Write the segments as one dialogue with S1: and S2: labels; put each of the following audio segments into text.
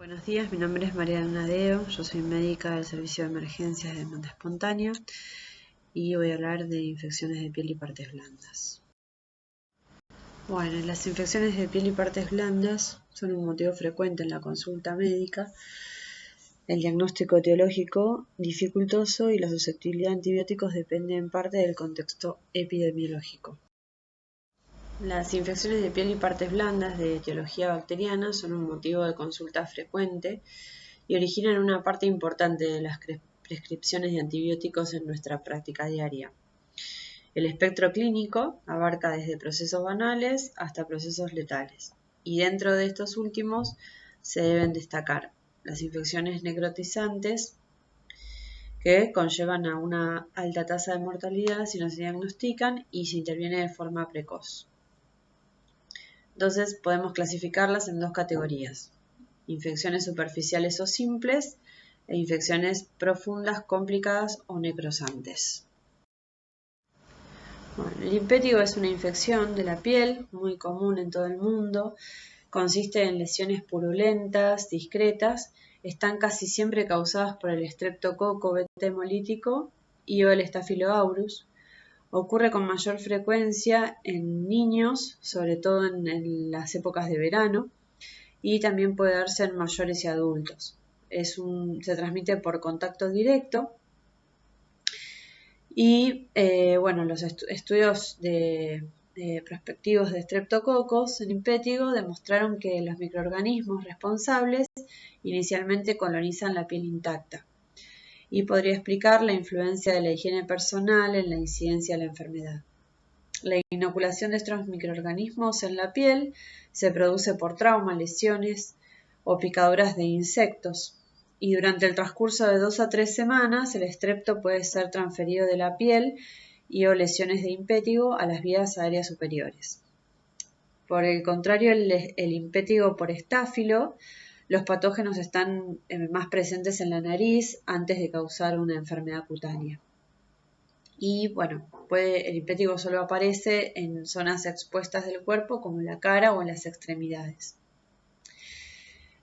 S1: Buenos días, mi nombre es María Nadeo, yo soy médica del Servicio de Emergencias de Demanda Espontánea y voy a hablar de infecciones de piel y partes blandas. Bueno, las infecciones de piel y partes blandas son un motivo frecuente en la consulta médica. El diagnóstico etiológico dificultoso y la susceptibilidad a antibióticos depende en parte del contexto epidemiológico. Las infecciones de piel y partes blandas de etiología bacteriana son un motivo de consulta frecuente y originan una parte importante de las prescripciones de antibióticos en nuestra práctica diaria. El espectro clínico abarca desde procesos banales hasta procesos letales, y dentro de estos últimos se deben destacar las infecciones necrotizantes, que conllevan a una alta tasa de mortalidad si no se diagnostican y se interviene de forma precoz. Entonces podemos clasificarlas en dos categorías: infecciones superficiales o simples e infecciones profundas, complicadas o necrosantes. Bueno, el impétigo es una infección de la piel muy común en todo el mundo. Consiste en lesiones purulentas, discretas. Están casi siempre causadas por el estreptococo beta hemolítico y o el Staphylo aureus. Ocurre con mayor frecuencia en niños, sobre todo en las épocas de verano, y también puede darse en mayores y adultos. Se transmite por contacto directo y los estudios prospectivos de estreptococos en impétigo demostraron que los microorganismos responsables inicialmente colonizan la piel intacta, y podría explicar la influencia de la higiene personal en la incidencia de la enfermedad. La inoculación de estos microorganismos en la piel se produce por trauma, lesiones o picaduras de insectos, y durante el transcurso de 2 a 3 semanas el estrepto puede ser transferido de la piel y o lesiones de impétigo a las vías aéreas superiores. Por el contrario, el impétigo por estáfilo, los patógenos están más presentes en la nariz antes de causar una enfermedad cutánea. Y el impétigo solo aparece en zonas expuestas del cuerpo como en la cara o en las extremidades.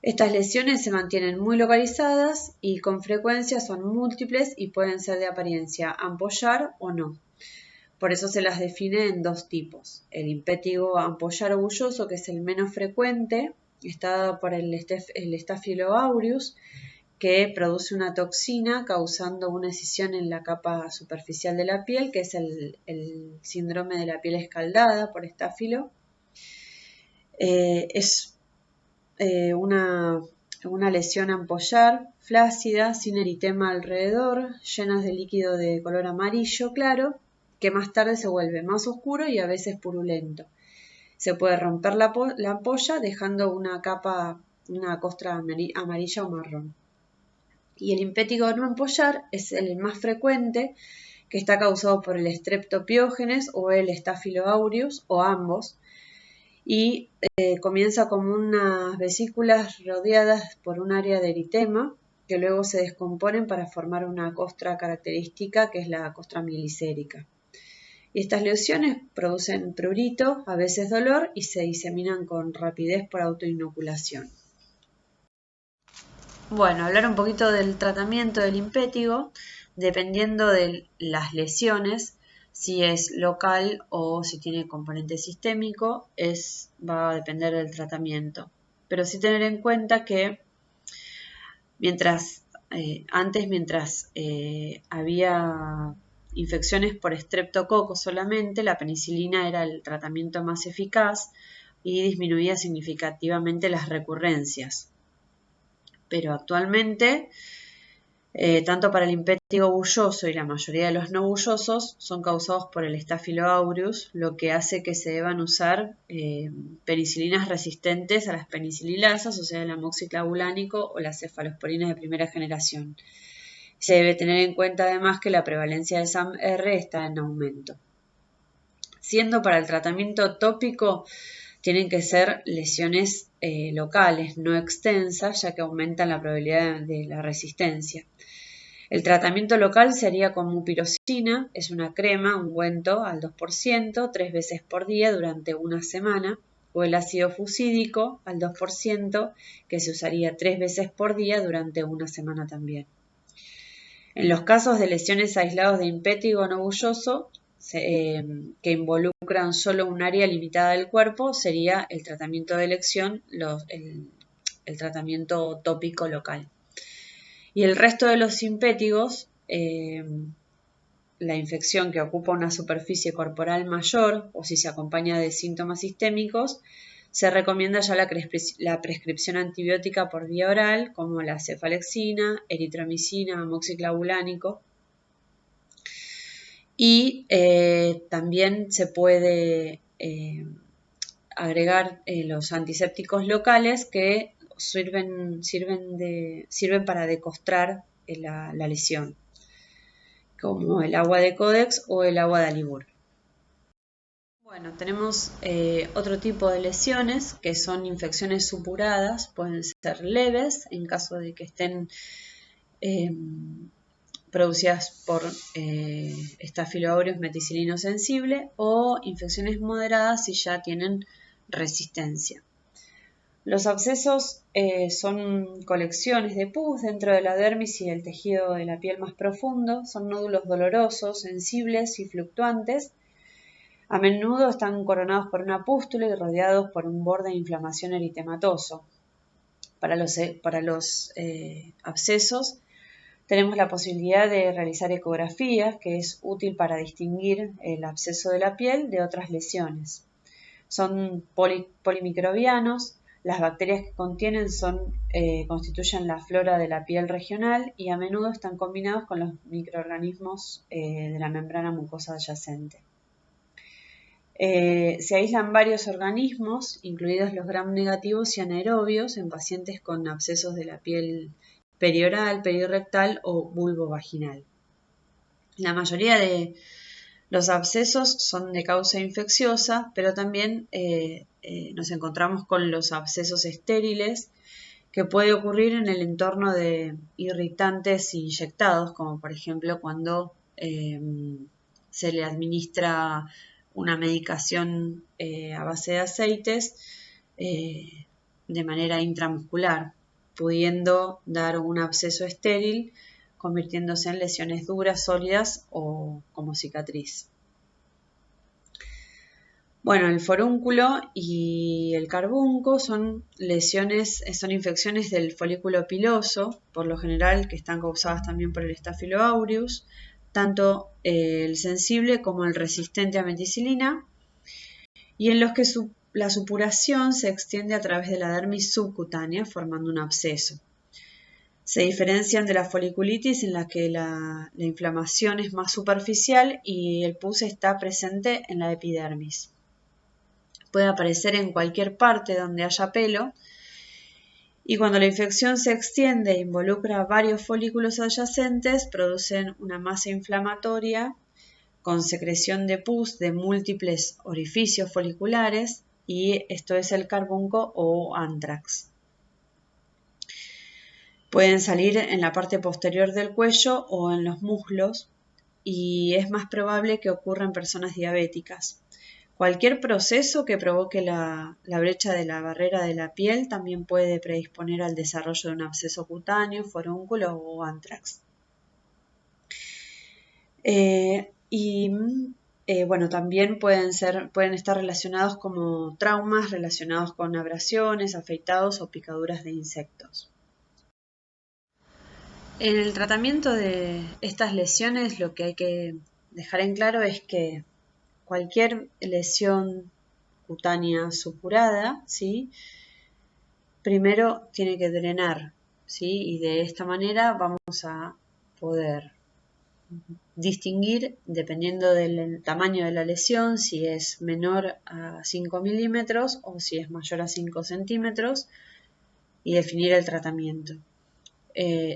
S1: Estas lesiones se mantienen muy localizadas y con frecuencia son múltiples y pueden ser de apariencia ampollar o no. Por eso se las define en dos tipos: el impétigo ampollar o bulloso, que es el menos frecuente, está dado por el Staphylo aureus, que produce una toxina causando una escisión en la capa superficial de la piel, que es el síndrome de la piel escaldada por estáfilo. Es una lesión ampollar, flácida, sin eritema alrededor, llenas de líquido de color amarillo claro, que más tarde se vuelve más oscuro y a veces purulento. Se puede romper la ampolla dejando una costra amarilla o marrón. Y el impétigo no ampollar es el más frecuente, que está causado por el Streptopiógenes o el Staphylo aureus o ambos, y comienza como unas vesículas rodeadas por un área de eritema que luego se descomponen para formar una costra característica, que es la costra mielicérica. Y estas lesiones producen prurito, a veces dolor, y se diseminan con rapidez por autoinoculación. Bueno, hablar un poquito del tratamiento del impétigo. Dependiendo de las lesiones, si es local o si tiene componente sistémico, va a depender del tratamiento. Pero sí tener en cuenta que mientras había infecciones por estreptococo solamente, la penicilina era el tratamiento más eficaz y disminuía significativamente las recurrencias. Pero actualmente, tanto para el impétigo bulloso y la mayoría de los no bullosos son causados por el Staphylo aureus, lo que hace que se deban usar penicilinas resistentes a las penicililasas, o sea, el amoxiclavulánico o las cefalosporinas de primera generación. Se debe tener en cuenta además que la prevalencia de SAM-R está en aumento. Siendo para el tratamiento tópico, tienen que ser lesiones locales, no extensas, ya que aumentan la probabilidad de la resistencia. El tratamiento local se haría con mupirocina, es una crema, ungüento al 2%, 3 veces por día durante una semana, o el ácido fusídico al 2%, que se usaría 3 veces por día durante una semana también. En los casos de lesiones aislados de impétigo no bulloso, que involucran solo un área limitada del cuerpo, sería el tratamiento de elección, el tratamiento tópico local. Y el resto de los impétigos, la infección que ocupa una superficie corporal mayor o si se acompaña de síntomas sistémicos, se recomienda ya la prescripción antibiótica por vía oral, como la cefalexina, eritromicina, amoxiclavulánico. Y también se puede agregar los antisépticos locales que sirven para decostrar la lesión, como el agua de Codex o el agua de Alibur. Bueno, tenemos otro tipo de lesiones que son infecciones supuradas, pueden ser leves en caso de que estén producidas por Staphylococcus meticilino sensible, o infecciones moderadas si ya tienen resistencia. Los abscesos son colecciones de pus dentro de la dermis y el tejido de la piel más profundo, son nódulos dolorosos, sensibles y fluctuantes. A menudo están coronados por una pústula y rodeados por un borde de inflamación eritematoso. Para los abscesos tenemos la posibilidad de realizar ecografías, que es útil para distinguir el absceso de la piel de otras lesiones. Son polimicrobianos, las bacterias que contienen constituyen la flora de la piel regional y a menudo están combinados con los microorganismos de la membrana mucosa adyacente. Se aíslan varios organismos, incluidos los gram negativos y anaerobios, en pacientes con abscesos de la piel perioral, perirectal o vulvovaginal. La mayoría de los abscesos son de causa infecciosa, pero también nos encontramos con los abscesos estériles, que puede ocurrir en el entorno de irritantes inyectados, como por ejemplo cuando se le administra una medicación a base de aceites de manera intramuscular, pudiendo dar un absceso estéril, convirtiéndose en lesiones duras, sólidas o como cicatriz. Bueno, el forúnculo y el carbunco son infecciones del folículo piloso, por lo general, que están causadas también por el Staphylo aureus, tanto el sensible como el resistente a meticilina, y en los que la supuración se extiende a través de la dermis subcutánea, formando un absceso. Se diferencian de la foliculitis, en la que la inflamación es más superficial y el pus está presente en la epidermis. Puede aparecer en cualquier parte donde haya pelo, y cuando la infección se extiende e involucra varios folículos adyacentes, producen una masa inflamatoria con secreción de pus de múltiples orificios foliculares, y esto es el carbunco o anthrax. Pueden salir en la parte posterior del cuello o en los muslos, y es más probable que ocurra en personas diabéticas. Cualquier proceso que provoque la brecha de la barrera de la piel también puede predisponer al desarrollo de un absceso cutáneo, forúnculo o anthrax. También pueden estar relacionados como traumas relacionados con abrasiones, afeitados o picaduras de insectos. En el tratamiento de estas lesiones, lo que hay que dejar en claro es que cualquier lesión cutánea supurada, ¿sí?, primero tiene que drenar, ¿sí?, y de esta manera vamos a poder distinguir, dependiendo del tamaño de la lesión, si es menor a 5 milímetros o si es mayor a 5 centímetros, y definir el tratamiento.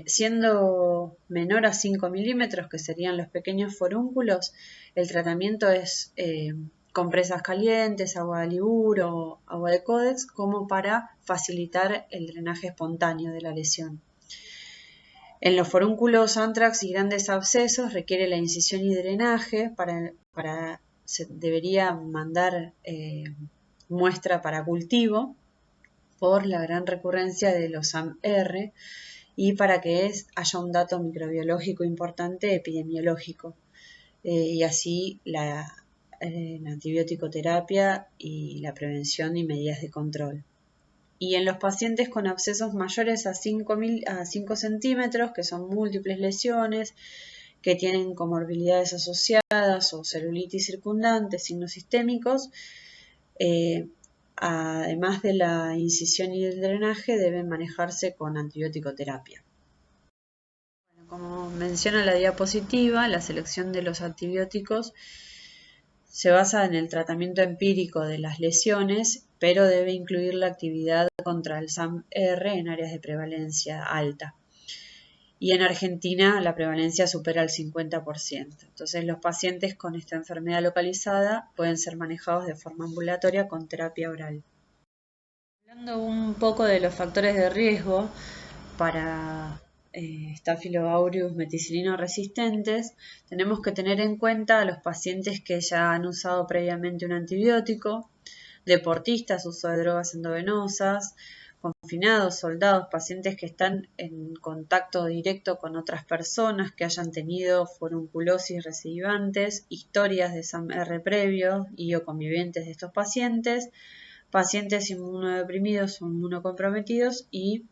S1: Siendo menor a 5 milímetros, que serían los pequeños forúnculos, el tratamiento es compresas calientes, agua de Alibur o agua de Codex, como para facilitar el drenaje espontáneo de la lesión. En los forúnculos anthrax y grandes abscesos requiere la incisión y drenaje. Se debería mandar muestra para cultivo por la gran recurrencia de los SAM-R y para que haya un dato microbiológico importante epidemiológico, y así la antibiótico terapia y la prevención y medidas de control. Y en los pacientes con abscesos mayores a 5 centímetros, que son múltiples lesiones, que tienen comorbilidades asociadas o celulitis circundante, signos sistémicos, además de la incisión y el drenaje, deben manejarse con antibiótico terapia. Bueno, como menciona la diapositiva, la selección de los antibióticos se basa en el tratamiento empírico de las lesiones, pero debe incluir la actividad contra el SAM-R en áreas de prevalencia alta. Y en Argentina la prevalencia supera el 50%. Entonces los pacientes con esta enfermedad localizada pueden ser manejados de forma ambulatoria con terapia oral. Hablando un poco de los factores de riesgo para Staphylo aureus meticilino resistentes, tenemos que tener en cuenta a los pacientes que ya han usado previamente un antibiótico, deportistas, uso de drogas endovenosas, confinados, soldados, pacientes que están en contacto directo con otras personas que hayan tenido furunculosis recidivantes, historias de SAM-R previos y o convivientes de estos pacientes, pacientes inmunodeprimidos o inmunocomprometidos y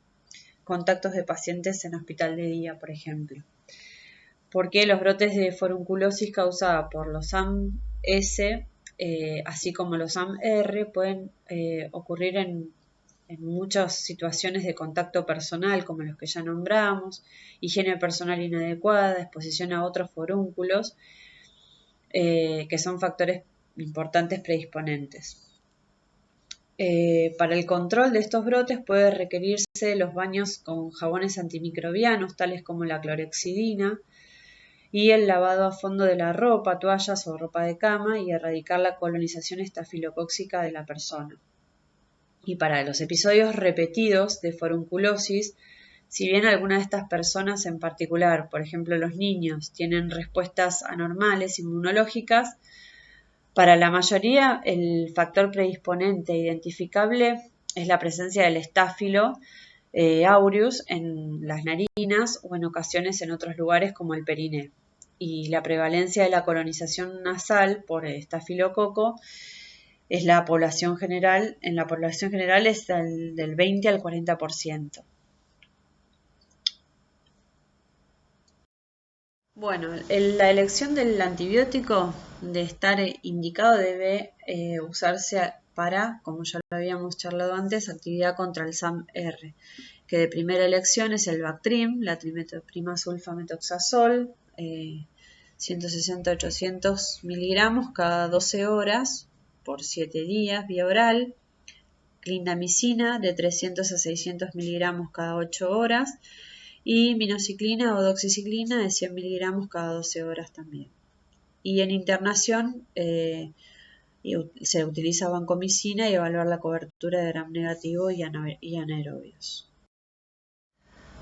S1: contactos de pacientes en hospital de día, por ejemplo. Porque los brotes de furunculosis causada por los SAM-S, así como los SAM-R, pueden ocurrir en muchas situaciones de contacto personal, como los que ya nombramos, higiene personal inadecuada, exposición a otros forúnculos, que son factores importantes predisponentes. Para el control de estos brotes puede requerirse los baños con jabones antimicrobianos, tales como la clorhexidina, y el lavado a fondo de la ropa, toallas o ropa de cama y erradicar la colonización estafilocóxica de la persona. Y para los episodios repetidos de furunculosis, si bien algunas de estas personas en particular, por ejemplo los niños, tienen respuestas anormales inmunológicas, para la mayoría el factor predisponente identificable es la presencia del Staphylo aureus en las narinas o en ocasiones en otros lugares como el perineo. Y la prevalencia de la colonización nasal por el estafilococo es en la población general es del 20 al 40%. Bueno, la elección del antibiótico de estar indicado debe usarse para, como ya lo habíamos charlado antes, actividad contra el SAM-R, que de primera elección es el Bactrim, la trimetoprima sulfametoxazol, 160-800 miligramos cada 12 horas por 7 días vía oral, clindamicina de 300 a 600 miligramos cada 8 horas y minociclina o doxiciclina de 100 miligramos cada 12 horas también. Y en internación se utiliza vancomicina y evaluar la cobertura de gram negativo y anaerobios.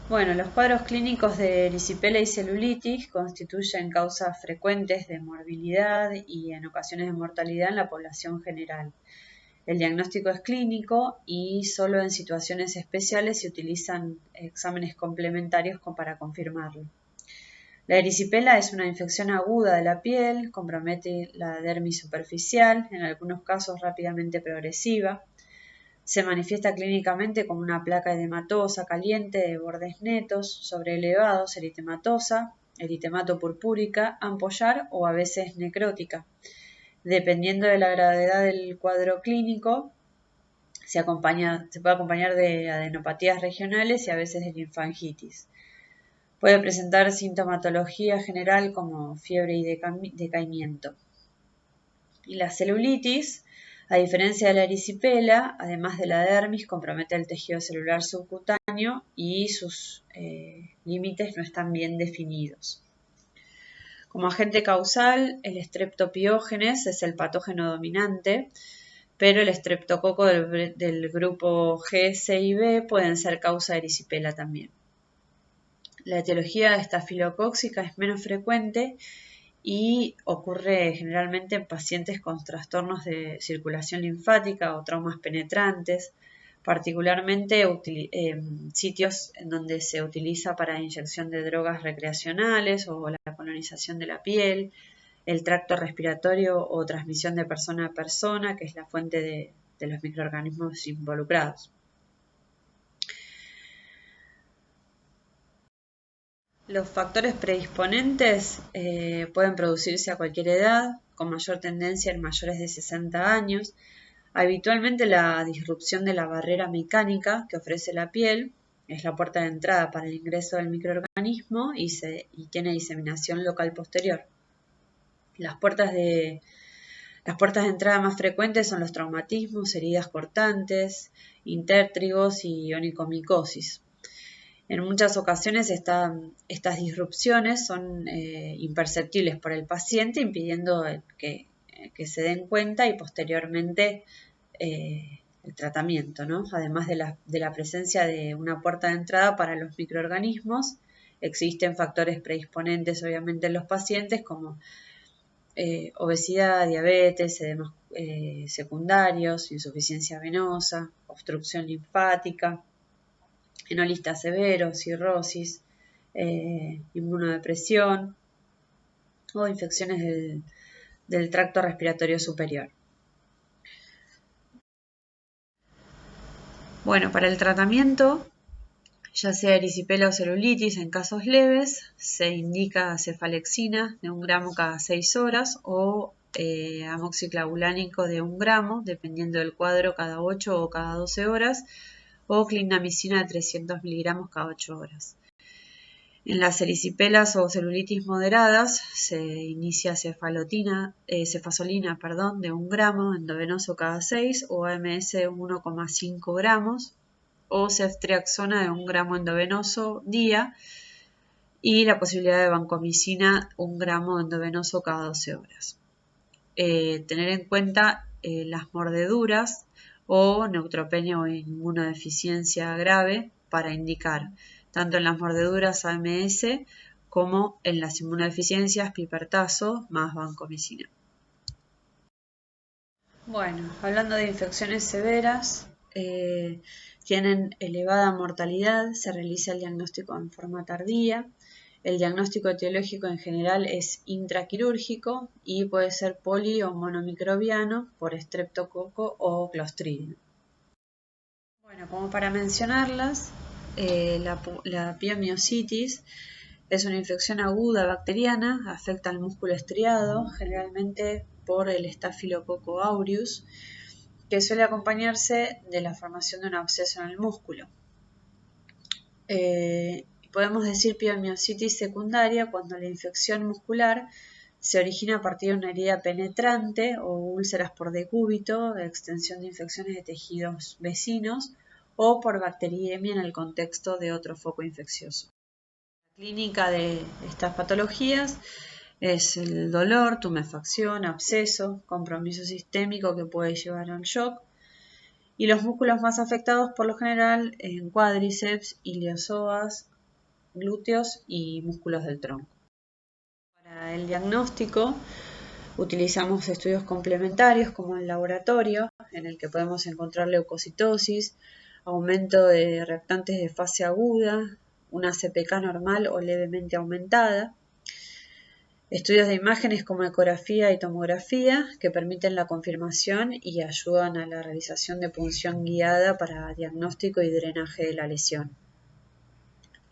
S1: Bueno, los cuadros clínicos de erisipela y celulitis constituyen causas frecuentes de morbilidad y en ocasiones de mortalidad en la población general. El diagnóstico es clínico y solo en situaciones especiales se utilizan exámenes complementarios para confirmarlo. La erisipela es una infección aguda de la piel, compromete la dermis superficial, en algunos casos rápidamente progresiva. Se manifiesta clínicamente como una placa edematosa caliente de bordes netos, sobreelevados, eritematosa, eritemato purpúrica, ampollar o a veces necrótica. Dependiendo de la gravedad del cuadro clínico, se puede acompañar de adenopatías regionales y a veces de linfangitis. Puede presentar sintomatología general como fiebre y decaimiento. Y la celulitis, a diferencia de la erisipela, además de la dermis, compromete el tejido celular subcutáneo y sus límites no están bien definidos. Como agente causal, el Streptopiógenes es el patógeno dominante, pero el estreptococo del grupo G, C y B pueden ser causa de erisipela también. La etiología estafilocóxica es menos frecuente y ocurre generalmente en pacientes con trastornos de circulación linfática o traumas penetrantes, particularmente sitios en donde se utiliza para inyección de drogas recreacionales o la colonización de la piel, el tracto respiratorio o transmisión de persona a persona, que es la fuente de los microorganismos involucrados. Los factores predisponentes pueden producirse a cualquier edad, con mayor tendencia en mayores de 60 años. Habitualmente la disrupción de la barrera mecánica que ofrece la piel es la puerta de entrada para el ingreso del microorganismo y tiene diseminación local posterior. Las puertas de entrada más frecuentes son los traumatismos, heridas cortantes, intértrigos y onicomicosis. En muchas ocasiones estas disrupciones son imperceptibles por el paciente, impidiendo que se den cuenta y posteriormente el tratamiento, ¿no? Además de la presencia de una puerta de entrada para los microorganismos, existen factores predisponentes obviamente en los pacientes como obesidad, diabetes, edemas secundarios, insuficiencia venosa, obstrucción linfática, enolista severo, cirrosis, inmunodepresión o infecciones del tracto respiratorio superior. Bueno, para el tratamiento, ya sea erisipela o celulitis en casos leves, se indica cefalexina de 1 gramo cada 6 horas o amoxiclavulánico de 1 gramo, dependiendo del cuadro, cada 8 o cada 12 horas, o clindamicina de 300 miligramos cada 8 horas. En las erisipelas o celulitis moderadas se inicia cefasolina de 1 gramo endovenoso cada 6 o AMS de 1,5 gramos o ceftriaxona de 1 gramo endovenoso día y la posibilidad de vancomicina 1 gramo endovenoso cada 12 horas. Tener en cuenta las mordeduras o neutropenia o inmunodeficiencia grave para indicar tanto en las mordeduras AMS como en las inmunodeficiencias pipertazo más vancomicina. Bueno, hablando de infecciones severas, tienen elevada mortalidad, se realiza el diagnóstico en forma tardía. El diagnóstico etiológico en general es intraquirúrgico y puede ser poli o monomicrobiano por estreptococo o clostridium. Bueno, como para mencionarlas, la piomiositis es una infección aguda bacteriana, afecta al músculo estriado, generalmente por el Staphylococcus aureus, que suele acompañarse de la formación de un absceso en el músculo. Podemos decir piomiositis secundaria cuando la infección muscular se origina a partir de una herida penetrante o úlceras por decúbito, extensión de infecciones de tejidos vecinos o por bacteriemia en el contexto de otro foco infeccioso. La clínica de estas patologías es el dolor, tumefacción, absceso, compromiso sistémico que puede llevar a un shock y los músculos más afectados por lo general en cuádriceps, iliosoas, glúteos y músculos del tronco. Para el diagnóstico utilizamos estudios complementarios como el laboratorio, en el que podemos encontrar leucocitosis, aumento de reactantes de fase aguda, una CPK normal o levemente aumentada, estudios de imágenes como ecografía y tomografía que permiten la confirmación y ayudan a la realización de punción guiada para diagnóstico y drenaje de la lesión.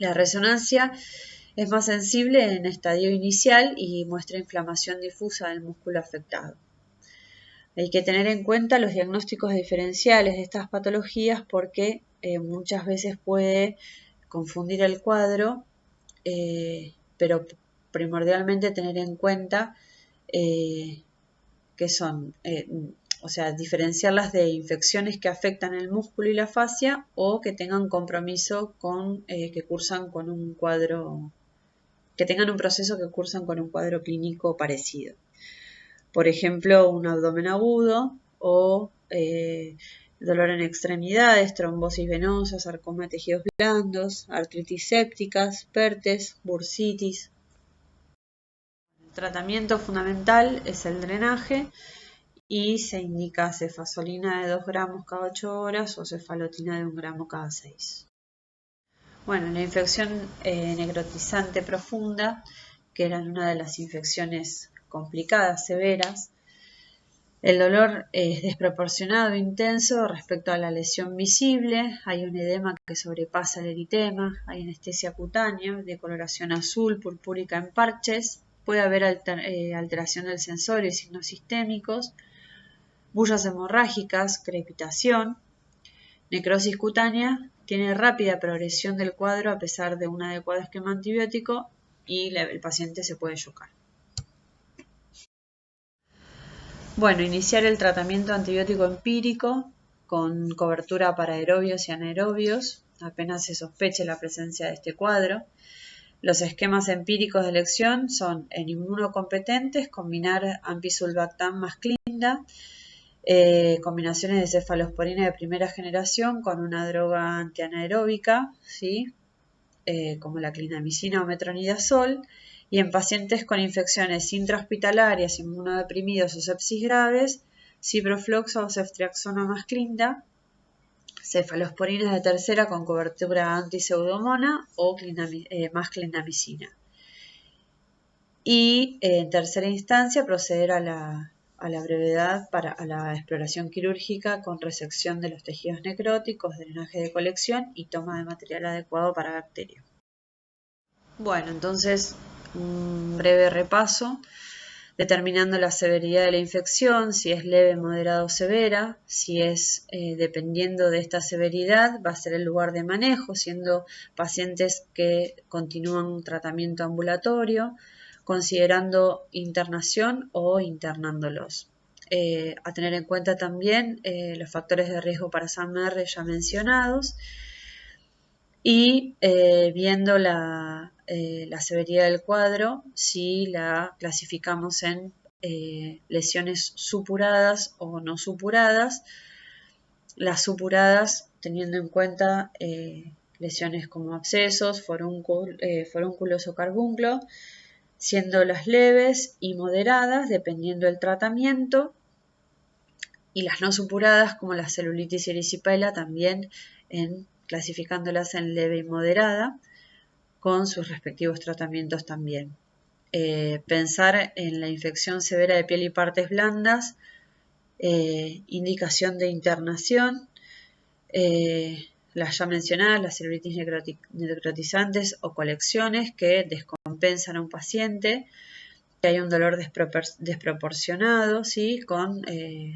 S1: La resonancia es más sensible en estadio inicial y muestra inflamación difusa del músculo afectado. Hay que tener en cuenta los diagnósticos diferenciales de estas patologías porque muchas veces puede confundir el cuadro, pero primordialmente tener en cuenta que son, diferenciarlas de infecciones que afectan el músculo y la fascia o que tengan compromiso con, que tengan un proceso que cursan con un cuadro clínico parecido. Por ejemplo, un abdomen agudo o dolor en extremidades, trombosis venosa, sarcoma de tejidos blandos, artritis sépticas, pertes, bursitis. Tratamiento fundamental es el drenaje y se indica cefazolina de 2 gramos cada 8 horas o cefalotina de 1 gramo cada 6. Bueno, la infección necrotizante profunda, que era una de las infecciones complicadas, severas, el dolor es desproporcionado e intenso respecto a la lesión visible, hay un edema que sobrepasa el eritema, hay anestesia cutánea de coloración azul, purpúrica en parches, puede haber alteración del sensorio y signos sistémicos, bullas hemorrágicas, crepitación, necrosis cutánea, tiene rápida progresión del cuadro a pesar de un adecuado esquema antibiótico y el paciente se puede chocar. Bueno, iniciar el tratamiento antibiótico empírico con cobertura para aerobios y anaerobios, apenas se sospeche la presencia de este cuadro. Los esquemas empíricos de elección son en inmunocompetentes, combinar ampicsulbactam más clinda, combinaciones de cefalosporina de primera generación con una droga antianaeróbica, ¿sí? Como la clindamicina o metronidazol, y en pacientes con infecciones intrahospitalarias, inmunodeprimidos o sepsis graves, ciprofloxa o ceftriaxona más clinda, cefalosporinas de tercera con cobertura antiseudomona o más clindamicina. Y en tercera instancia proceder a la brevedad a la exploración quirúrgica con resección de los tejidos necróticos, drenaje de colección y toma de material adecuado para bacterias. Bueno, entonces un breve repaso, determinando la severidad de la infección, si es leve, moderada o severa, si es dependiendo de esta severidad, va a ser el lugar de manejo, siendo pacientes que continúan un tratamiento ambulatorio, considerando internación o internándolos. A tener en cuenta también los factores de riesgo para SAMR ya mencionados y viendo la severidad del cuadro, si la clasificamos en lesiones supuradas o no supuradas. Las supuradas teniendo en cuenta lesiones como abscesos, forúnculos o carbunclo, siendo las leves y moderadas dependiendo del tratamiento, y las no supuradas como la celulitis erisipela también clasificándolas en leve y moderada con sus respectivos tratamientos también. Pensar en la infección severa de piel y partes blandas, indicación de internación, las ya mencionadas, las celulitis necrotizantes o colecciones que descompensan a un paciente, que hay un dolor desproporcionado, ¿sí? Con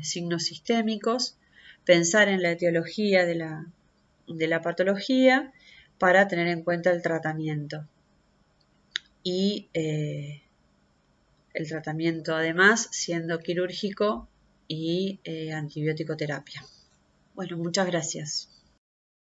S1: signos sistémicos, pensar en la etiología de la patología para tener en cuenta el tratamiento. Y el tratamiento además siendo quirúrgico y antibiótico terapia. Bueno, muchas gracias.